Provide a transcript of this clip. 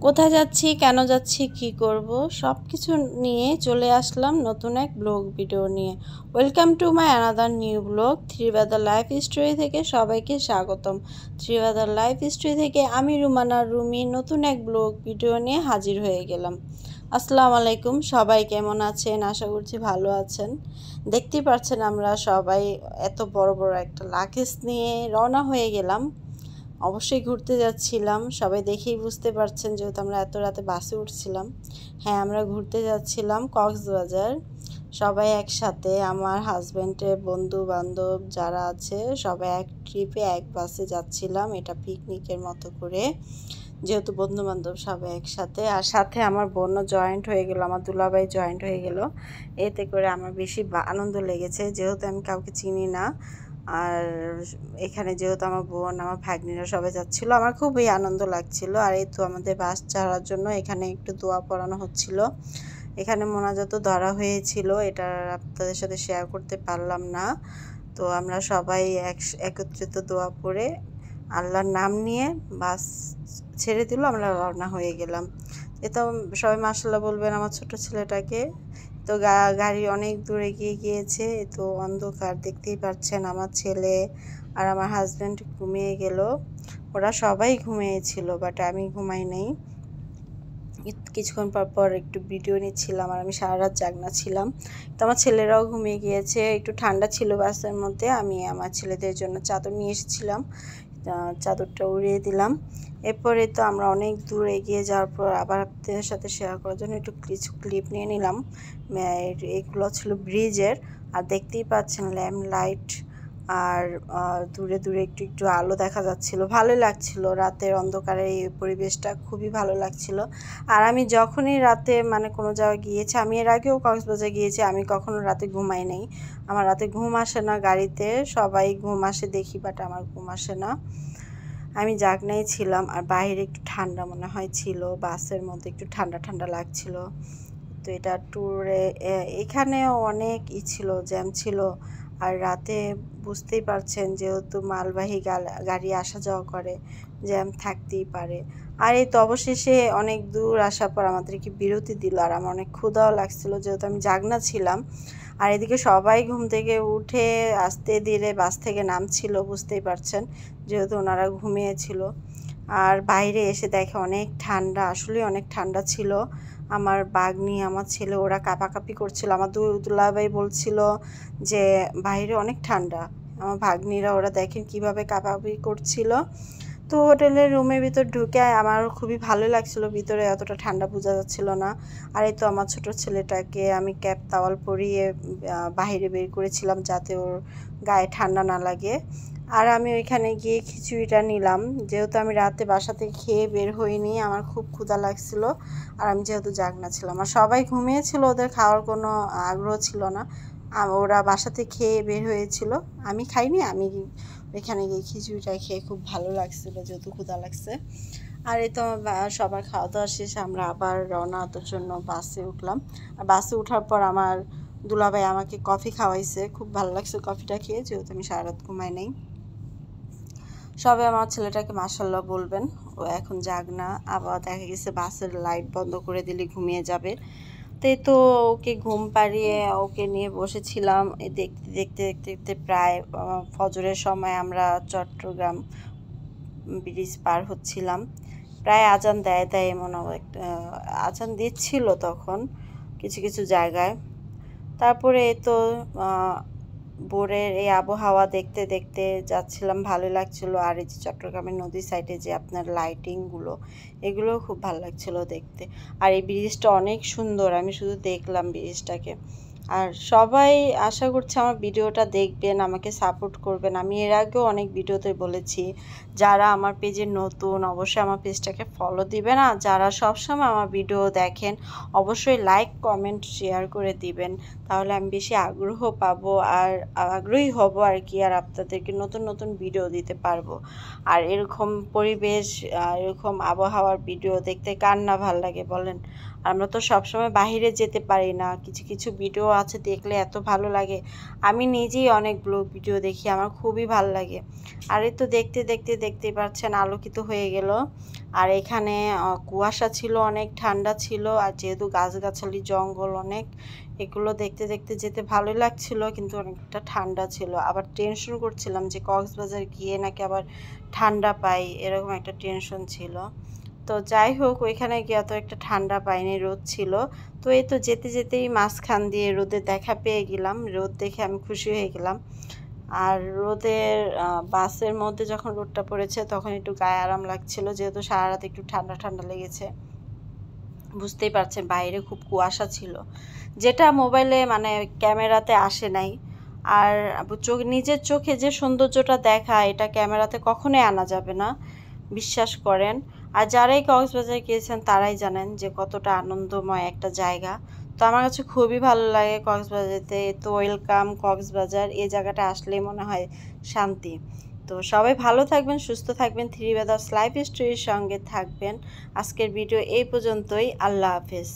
কোথায় যাচ্ছি, কেন যাচ্ছি, কি করব সব কিছু নিয়ে চলে আসলাম নতুন এক ব্লগ ভিডিও নিয়ে। Welcome to my another new blog three brother life story থেকে সবাইকে স্বাগতম। থ্রি ব্রাদার লাইফ স্টোরি থেকে আমি রুমানা রুমি নতুন এক ব্লগ ভিডিও নিয়ে হাজির হয়ে গেলাম। আসসালামু আলাইকুম, সবাই কেমন আছেন? আশা করছি ভালো আছেন। দেখতেই পাচ্ছেন আমরা সবাই এত বড় বড় একটা লাগেজ নিয়ে রওনা হয়ে গেলাম। অবশ্যই ঘুরতে যাচ্ছিলাম, সবাই দেখেই বুঝতে পারছেন যেহেতু আমরা এত রাতে বাসে উঠছিলাম। হ্যাঁ, আমরা ঘুরতে যাচ্ছিলাম কক্সবাজার। সবাই একসাথে, আমার হাজব্যান্ডের বন্ধু বান্ধব যারা আছে সবাই এক ট্রিপে এক বাসে যাচ্ছিলাম। এটা পিকনিকের মতো করে, যেহেতু বন্ধু বান্ধব সবাই একসাথে, আর সাথে আমার বোনও জয়েন্ট হয়ে গেল, আমার দুলাভাই জয়েন্ট হয়ে গেল। এতে করে আমার বেশি আনন্দ লেগেছে, যেহেতু আমি কাউকে চিনি না। আর এখানে যেহেতু আমার বোন, আমার ভাগ্নিরা সবাই যাচ্ছিলো, আমার খুবই আনন্দ লাগছিল। আর এই তো আমাদের বাস ছাড়ার জন্য এখানে একটু দোয়া পড়ানো হচ্ছিল। এখানে মোনাজাত ধরা হয়েছিল, এটা আপনাদের সাথে শেয়ার করতে পারলাম না। তো আমরা সবাই একত্রিত দোয়া পড়ে আল্লাহর নাম নিয়ে বাস ছেড়ে দিল, আমরা রওনা হয়ে গেলাম। এটা সবাই মাশাআল্লাহ বলবেন আমার ছোট ছেলেটাকে। তো গাড়ি অনেক দূরে গিয়েছে, তো অন্ধকার দেখতেই পাচ্ছেন। আমার ছেলে আর আমার হাজব্যান্ড ঘুমিয়ে গেল, ওরা সবাই ঘুমিয়েছিল, বাট আমি ঘুমাই নাই। কিছুক্ষণ পর একটু ভিডিও নিচ্ছিলাম, আর আমি সারা রাত জাগনা ছিলাম। তো আমার ছেলেরাও ঘুমিয়ে গিয়েছে, একটু ঠান্ডা ছিল বাসের মধ্যে। আমি আমার ছেলেদের জন্য চাদর নিয়ে এসেছিলাম, চাদরটা উড়িয়ে দিলাম। এরপরে তো আমরা অনেক দূর এগিয়ে যাওয়ার পর আবার আপনাদের সাথে শেয়ার করার জন্য একটু কিছু ক্লিপ নিয়ে নিলাম। এগুলো ছিল ব্রিজের, আর দেখতেই পাচ্ছেন ল্যাম্প লাইট, আর দূরে দূরে একটু একটু আলো দেখা যাচ্ছিল। ভালোই লাগছিল, রাতের অন্ধকারে এই পরিবেশটা খুবই ভালো লাগছিল। আর আমি যখনই রাতে কোনো জায়গায় গিয়েছি, আমি এর আগেও কক্সবাজার গিয়েছি, আমি কখনো রাতে ঘুমাই নাই। আমার রাতে ঘুম আসে না, গাড়িতে সবাই ঘুম আসে দেখি, বাট আমার ঘুম আসে না। আমি জাগনাই ছিলাম, আর বাইরে একটু ঠান্ডা মনে হয় ছিল, বাসের মধ্যে একটু ঠান্ডা ঠান্ডা লাগছিল। তো এটা ট্যুরে এখানেও অনেক ছিল, জ্যাম ছিল। আর রাতে বুঝতেই পারছেন যেহেতু মালবাহী গাড়ি আসা যাওয়া করে, জ্যাম থাকতেই পারে। আর এই তো অবশেষে অনেক দূর আসার পর আমাদেরকে বিরতি দিল, আর আমার অনেক ক্ষুধাও লাগছিল যেহেতু আমি জাগনা ছিলাম। আর এদিকে সবাই ঘুম থেকে উঠে আস্তে ধীরে বাস থেকে নামছিল, বুঝতেই পারছেন যেহেতু ওনারা ঘুমিয়েছিল। আর বাইরে এসে দেখে অনেক ঠান্ডা, আসলে অনেক ঠান্ডা ছিল। আমার বাগ্নি, আমার ছেলে, ওরা কাঁপাকাঁপি করছিল। আমার দুলাভাই বলছিল যে বাইরে অনেক ঠান্ডা। আমার ভাগ্নিরা ওরা দেখেন কিভাবে কাঁপাকাঁপি করছিল। তো হোটেলের রুমের ভিতর ঢুকে আমার খুবই ভালো লাগছিল, ভিতরে এতটা ঠান্ডা বোঝা যাচ্ছিল না। আর এই তো আমার ছোট ছেলেটাকে আমি ক্যাপ টাওয়াল পরিয়ে বাইরে বের করেছিলাম যাতে ওর গায়ে ঠান্ডা না লাগে। আর আমি ওইখানে গিয়ে খিচুড়িটা নিলাম, যেহেতু আমি রাতে বাসা থেকে খেয়ে বের হইনি, আমার খুব ক্ষুধা লাগছিল। আর আমি যেহেতু জাগনা ছিলাম, আর সবাই ঘুমিয়েছিল, ওদের খাওয়ার কোনো আগ্রহ ছিল না। ওরা বাসাতে খেয়ে বের হয়েছিল, আমি খাইনি। আমি এখানে গিয়ে খিচুড়িটা খেয়ে খুব ভালো লাগছিল যেহেতু ক্ষুধা লাগছে। আর এই তো সবার খাওয়া দাওয়া শেষে আমরা আবার রওনার জন্য বাসে উঠলাম। আর বাসে ওঠার পর আমার দুলাভাই আমাকে কফি খাওয়াইছে, খুব ভালো লাগছে কফিটা খেয়ে, যেহেতু আমি সারা রাত ঘুমাই নাই। সবাই আমার ছেলেটাকে মাশাআল্লাহ বলবেন, ও এখন জাগনা। আবার দেখা গেছে বাসের লাইট বন্ধ করে দিলে ঘুমিয়ে যাবে। তো ওকে ঘুম পাড়িয়ে ওকে নিয়ে বসেছিলাম। দেখতে দেখতে দেখতে দেখতে প্রায় ফজরের সময় আমরা চট্টগ্রাম ব্রিজ পার হচ্ছিলাম। প্রায় আজান দেয় এমন আজান দিচ্ছিল তখন কিছু কিছু জায়গায়। তারপরে তো ভোরের এই আবহাওয়া দেখতে দেখতে যাচ্ছিলাম, ভালো লাগছিল। আর এই যে চট্টগ্রামের নদীর সাইডে যে আপনার লাইটিংগুলো, এগুলোও খুব ভালো লাগছিল দেখতে। আর এই ব্রিজটা অনেক সুন্দর, আমি শুধু দেখলাম ব্রিজটাকে। আর সবাই আশা করছি আমার ভিডিওটা দেখবেন, আমাকে সাপোর্ট করবেন। আমি এর আগেও অনেক ভিডিওতে বলেছি, যারা আমার পেজে নতুন অবশ্যই আমার পেজটাকে ফলো দিবেন। আর যারা সবসময় আমার ভিডিও দেখেন অবশ্যই লাইক কমেন্ট শেয়ার করে দিবেন, তাহলে আমি বেশি আগ্রহ পাবো, আর আগ্রহী হব আর কি, আর আপনাদেরকে নতুন নতুন ভিডিও দিতে পারবো। আর এরকম পরিবেশ, এরকম আবহাওয়ার ভিডিও দেখতে কার না ভালো লাগে বলেন। আমরা তো সবসময় বাইরে যেতে পারি না, কিছু কিছু ভিডিও আছে, দেখলে এত ভালো লাগে। আমি নিজেই অনেক ব্লগ ভিডিও দেখি, আমার খুবই ভালো লাগে। আর এই তো দেখতে দেখতে দেখতেই পাচ্ছেন আলোকিত হয়ে গেল। আর এখানে কুয়াশা ছিল, অনেক ঠান্ডা ছিল, আর যেহেতু গাছগাছালি জঙ্গল অনেক, এগুলো দেখতে দেখতে যেতে ভালোই লাগছিল, কিন্তু অনেকটা ঠান্ডা ছিল। আবার টেনশন করছিলাম যে কক্সবাজার গিয়ে নাকি আবার ঠান্ডা পাই, এরকম একটা টেনশন ছিল। তো যাই হোক, ওইখানে গিয়ে তো একটা ঠান্ডা পাইনি, রোদ ছিল। তো এই তো যেতে যেতেই মাঝখান দিয়ে রোদের দেখা পেয়ে গেলাম, রোদ দেখে আমি খুশি হয়ে গেলাম। আর রোদের বাসের মধ্যে যখন রোদটা পড়েছে তখন একটু গায়ে আরাম লাগছিল, যেহেতু সারা রাত একটু ঠান্ডা ঠান্ডা লেগেছে। বুঝতেই পারছেন বাইরে খুব কুয়াশা ছিল, যেটা মোবাইলে মানে ক্যামেরাতে আসে নাই। আর নিজের চোখে যে সৌন্দর্যটা দেখা, এটা ক্যামেরাতে কখনোই আনা যাবে না, বিশ্বাস করেন। আর যারাই কক্সবাজার গিয়েছেন তারাই জানেন যে কতটা আনন্দময় একটা জায়গা। তো আমার কাছে খুবই ভালো লাগে কক্সবাজারতে। তো ওয়েলকাম কক্সবাজার, এই জায়গাটা আসলেই মনে হয় শান্তি। তো সবাই ভালো থাকবেন, সুস্থ থাকবেন, থ্রি ব্রাদার্স লাইফ স্টোরির সঙ্গে থাকবেন। আজকের ভিডিও এই পর্যন্তই। আল্লাহ হাফেজ।